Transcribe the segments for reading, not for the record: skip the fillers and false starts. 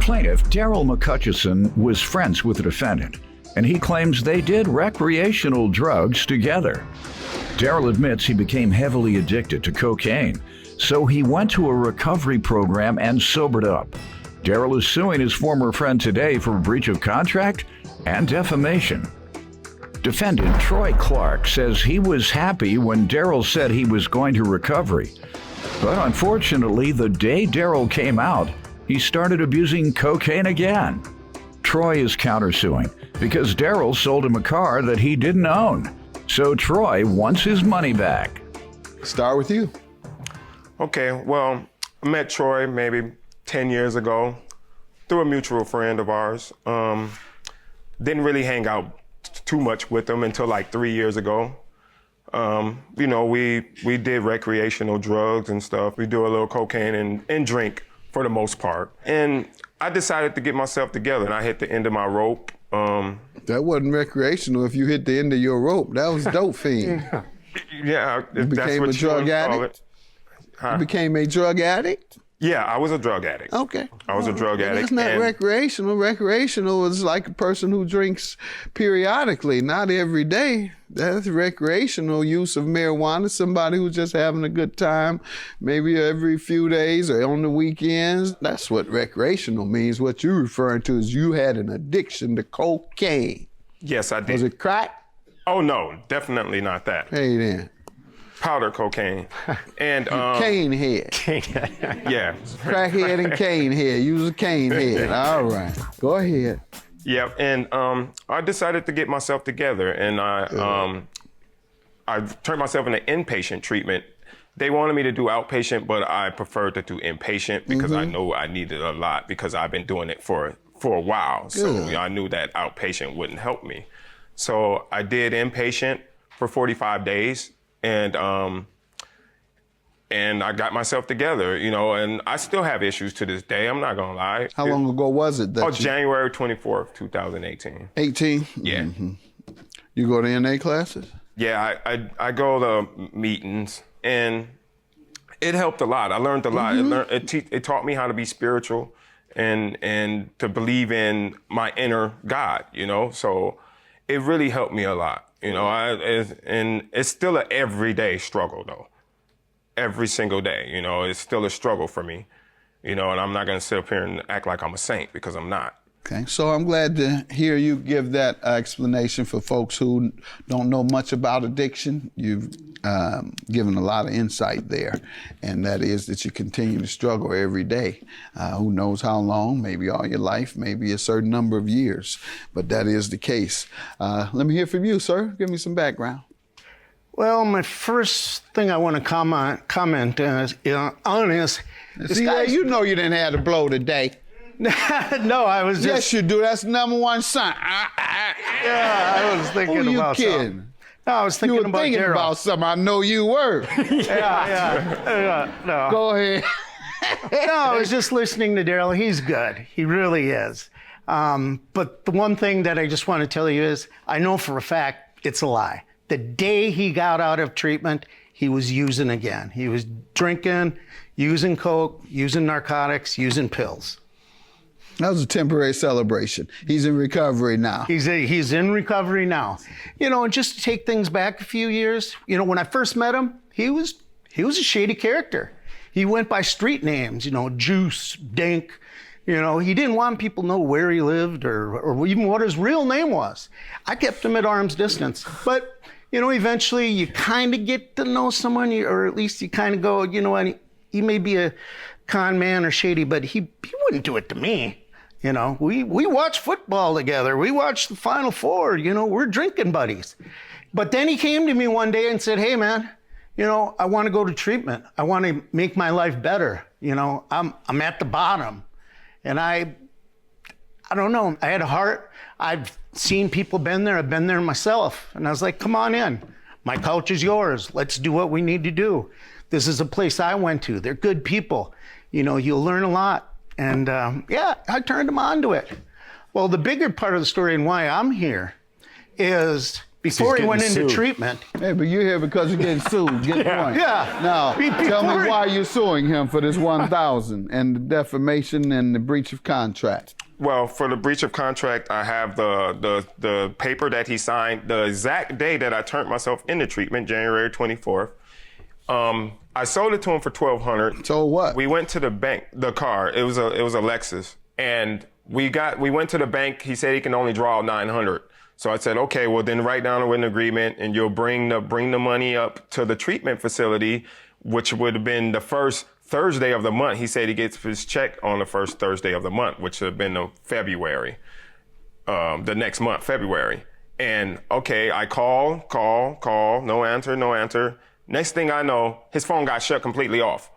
plaintiff, Daryl McCutcheon, was friends with the defendant, and he claims they did recreational drugs together. Daryl admits he became heavily addicted to cocaine, so he went to a recovery program and sobered up. Daryl is suing his former friend today for breach of contract and defamation. Defendant Troy Clark says he was happy when Daryl said he was going to recovery. But unfortunately, the day Daryl came out, he started abusing cocaine again. Troy is countersuing because Daryl sold him a car that he didn't own. So Troy wants his money back. Start with you. Okay, well, I met Troy maybe 10 years ago through a mutual friend of ours. Didn't really hang out too much with him until like 3 years ago. We did recreational drugs and stuff. We do a little cocaine and drink for the most part. And I decided to get myself together, and I hit the end of my rope. That wasn't recreational if you hit the end of your rope. That was dope fiend. Yeah, You if that's became what a you drug wanna call addict? it. Huh? You became a drug addict? Yeah, I was a drug addict. Okay. I was a drug addict. That's not recreational. Recreational is like a person who drinks periodically, not every day. That's recreational use of marijuana. Somebody who's just having a good time, maybe every few days or on the weekends. That's what recreational means. What you're referring to is you had an addiction to cocaine. Yes, I did. Was it crack? Oh, no, definitely not that. Hey, then. Powder cocaine. And Cane head. yeah. Crackhead and cane head. You was a cane head. All right. Go ahead. Yeah, and I decided to get myself together, and I turned myself into inpatient treatment. They wanted me to do outpatient, but I preferred to do inpatient because I know I needed a lot because I've been doing it for a while. So I knew that outpatient wouldn't help me. So I did inpatient for 45 days. And I got myself together, and I still have issues to this day. I'm not gonna lie. How long ago was it? January 24th, 2018. 18? Yeah. Mm-hmm. You go to NA classes? Yeah, I go to meetings, and it helped a lot. I learned a lot. It taught me how to be spiritual and to believe in my inner God, So it really helped me a lot. And it's still an everyday struggle though. Every single day, it's still a struggle for me, and I'm not gonna sit up here and act like I'm a saint because I'm not. Okay, so I'm glad to hear you give that explanation for folks who don't know much about addiction. You've given a lot of insight there, and that is that you continue to struggle every day. Who knows how long, maybe all your life, maybe a certain number of years, but that is the case. Let me hear from you, sir. Give me some background. Well, my first thing I want to comment on is... See, you know you didn't have to blow today. No, I was just... Yes, you do. That's number one sign. Yeah, I was thinking Who you about kidding? something. No, I was thinking You were about thinking Daryl. about something. I know you were. No. Go ahead. No, I was just listening to Daryl. He's good. He really is. But the one thing that I just want to tell you is I know for a fact it's a lie. The day he got out of treatment, he was using again. He was drinking, using coke, using narcotics, using pills. That was a temporary celebration. He's in recovery now. He's in recovery now. And just to take things back a few years, when I first met him, he was a shady character. He went by street names, Juice, Dink. He didn't want people to know where he lived or even what his real name was. I kept him at arm's distance. But, eventually you kind of get to know someone, or at least you kind of go, and he may be a con man or shady, but he wouldn't do it to me. We watch football together. We watch the Final Four. We're drinking buddies. But then he came to me one day and said, hey, man, I want to go to treatment. I want to make my life better. I'm at the bottom. And I don't know. I had a heart. I've seen people been there. I've been there myself. And I was like, come on in. My couch is yours. Let's do what we need to do. This is a place I went to. They're good people. You'll learn a lot. And I turned him on to it. Well, the bigger part of the story and why I'm here is before he went into sued. treatment. Hey, but you're here because you're getting sued. Get the point. Yeah. Now, tell Before me why you're suing him for this $1,000 and the defamation and the breach of contract. Well, for the breach of contract, I have the paper that he signed the exact day that I turned myself into treatment, January 24th. I sold it to him for $1,200. So what? We went to the bank, the car. It was a Lexus, and we went to the bank. He said he can only draw $900. So I said, okay, well then write down an agreement, and you'll bring the money up to the treatment facility, which would have been the first Thursday of the month. He said he gets his check on the first Thursday of the month, which would have been February, the next month, February. And okay, I call, no answer. Next thing I know, his phone got shut completely off.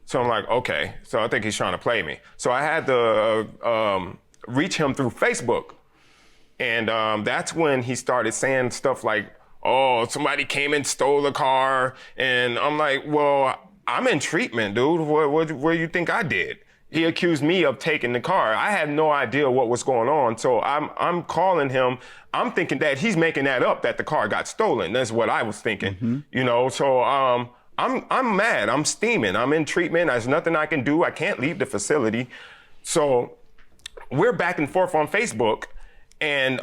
So I'm like, okay, so I think he's trying to play me. So I had to reach him through Facebook. And that's when he started saying stuff like, oh, somebody came and stole the car. And I'm like, well, I'm in treatment, dude. What do you think I did? He accused me of taking the car. I had no idea what was going on. So I'm calling him. I'm thinking that he's making that up, that the car got stolen. That's what I was thinking, you know? So I'm mad. I'm steaming. I'm in treatment. There's nothing I can do. I can't leave the facility. So we're back and forth on Facebook. And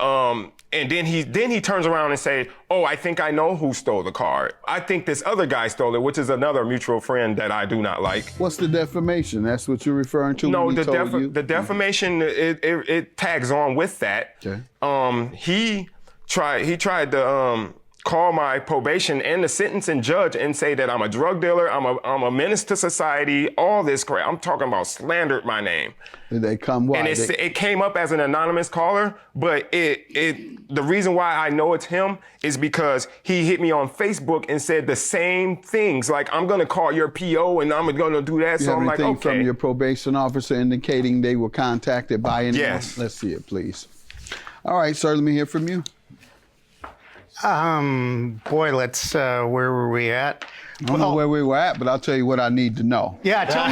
then he turns around and say, oh, I think I know who stole the car. I think this other guy stole it, which is another mutual friend that I do not like. What's the defamation? That's what you're referring to? No, when he told you? the defamation, it tags on with that. Okay. He tried to call my probation and the sentencing judge and say that I'm a drug dealer, I'm a menace to society, all this crap. I'm talking about slandered my name. Did they come? Why? And it came up as an anonymous caller, but the reason why I know it's him is because he hit me on Facebook and said the same things, like, I'm gonna call your PO and I'm gonna do that. You so have I'm like, anything okay. from your probation officer indicating they were contacted by anyone? Yes. Let's see it, please. All right, sir, let me hear from you. Boy, let's, where were we at? I don't know where we were at, but I'll tell you what I need to know. Yeah, tell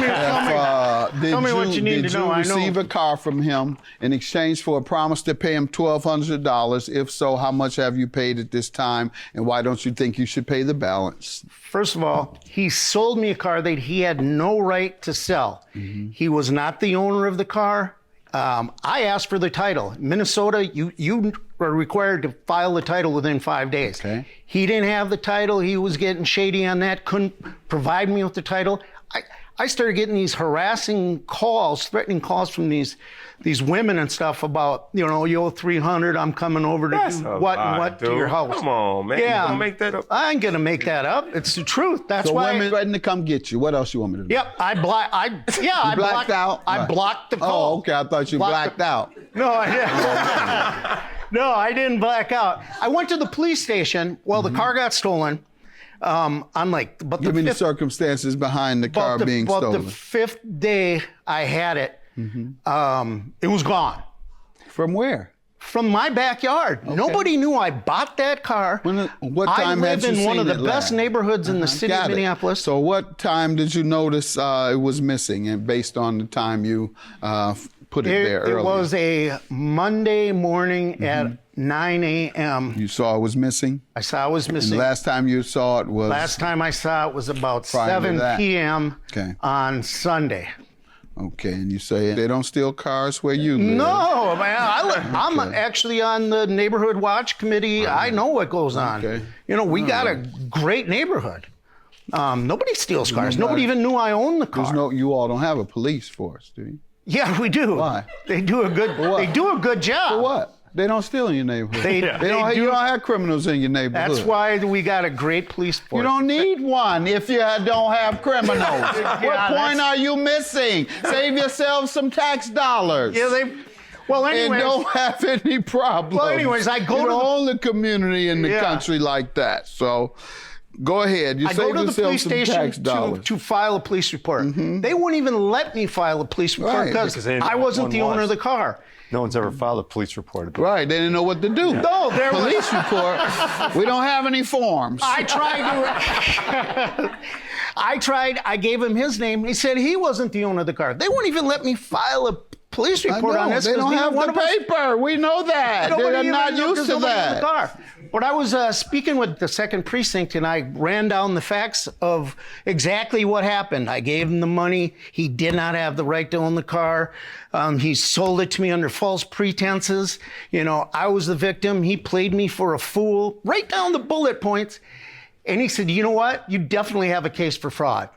me what you need to know. Did you receive a car from him in exchange for a promise to pay him $1,200? If so, how much have you paid at this time, and why don't you think you should pay the balance? First of all, he sold me a car that he had no right to sell. He was not the owner of the car. I asked for the title. Minnesota, you are required to file the title within 5 days. Okay. He didn't have the title. He was getting shady on that, couldn't provide me with the title. I started getting these harassing calls, threatening calls from these women and stuff about, you know, you owe $300, I'm coming over to That's do a what lie, and what dude. to your house. Come on, man. Yeah. You gonna make that up? I ain't gonna make that up. It's the truth. That's So why. women threatened to come get you. What else you want me to do? Yep, I blocked out? I Right. blocked the call. Oh, okay. I thought you blacked out. No, I didn't. No, I didn't black out. I went to the police station. Well, the car got stolen. I'm like, but Give me the fifth, circumstances behind the car being but stolen. the fifth day I had it, it was gone From where? from my backyard. Nobody knew I bought that car. What I time had live you in one of seen the it best last? neighborhoods in the city of Got it. Minneapolis. So what time did you notice it was missing, and based on the time you put it there earlier? It was a Monday morning at 9 a.m. You saw it was missing? I saw it was And missing. the last time you saw it was? Last time I saw it was about Prior to 7 that. p.m. Okay. on Sunday. Okay, and you say they don't steal cars where you live? No, man. I'm actually on the neighborhood watch committee. I know what goes on. Okay. You know, we got a great neighborhood. Nobody steals cars. Nobody even knew I owned the car. You all don't have a police force, do you? Yeah, we do. Why? They do a good. what? They do a good job. For what? They don't steal in your neighborhood. They You do. don't have criminals in your neighborhood. That's why we got a great police force. You don't need one if you don't have criminals. What point are you missing? Save yourself some tax dollars. Yeah, they. Well, And anyways. don't have any problems. Well, anyways, I go you to don't the- own the community in the Yeah. country like that. So go ahead. You I save go to the yourself police some tax station dollars. to file a police report. They wouldn't even let me file a police report Right, because because they didn't I know wasn't one the owner was. of the car. No one's ever filed a police report. Right, they didn't know what to do. No, there was. Police report. We don't have any forms. I tried. I gave him his name. He said he wasn't the owner of the car. They wouldn't even let me file a police I report know, on this. they 'cause don't neither have one the of us- paper. We know that. Nobody They're even not knew 'cause used to nobody owned the that. car. But I was speaking with the second precinct, and I ran down the facts of exactly what happened. I gave him the money. He did not have the right to own the car. He sold it to me under false pretenses. You know, I was the victim. He played me for a fool, right down the bullet points. And he said, you know what? You definitely have a case for fraud.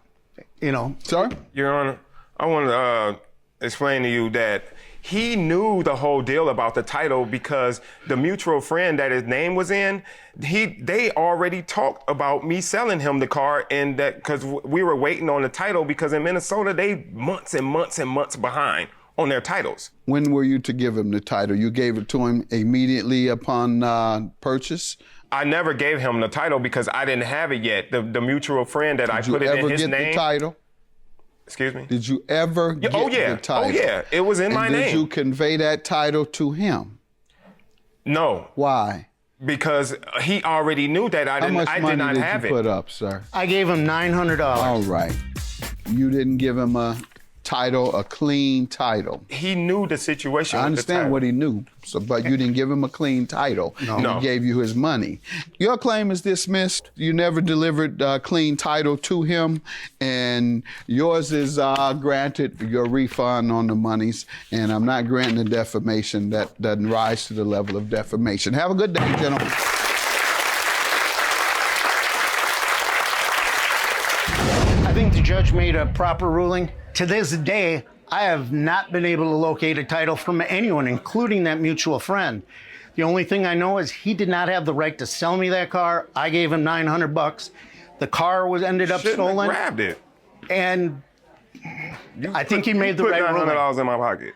You know. Sir? Your Honor, I want to explain to you that he knew the whole deal about the title because the mutual friend that his name was in, they already talked about me selling him the car, and that because we were waiting on the title because in Minnesota they months and months and months behind on their titles. When were you to give him the title? You gave it to him immediately upon purchase? I never gave him the title because I didn't have it yet. The mutual friend that I put it in his name. Did you ever get the title? Excuse me? Did you ever get the title? Oh, yeah. It was in my name. Did you convey that title to him? No. Why? Because he already knew that I did not have it. How much money did you put up, sir? I gave him $900. All right. You didn't give him a title, a clean title. He knew the situation. I understand what he knew, but you didn't give him a clean title. No. He gave you his money. Your claim is dismissed. You never delivered a clean title to him, and yours is granted your refund on the monies, and I'm not granting the defamation. That doesn't rise to the level of defamation. Have a good day, gentlemen. I think the judge made a proper ruling. To this day, I have not been able to locate a title from anyone, including that mutual friend. The only thing I know is he did not have the right to sell me that car. I gave him $900. The car ended up stolen. Grabbed it. And I think he made the right ruling. $900 in my pocket.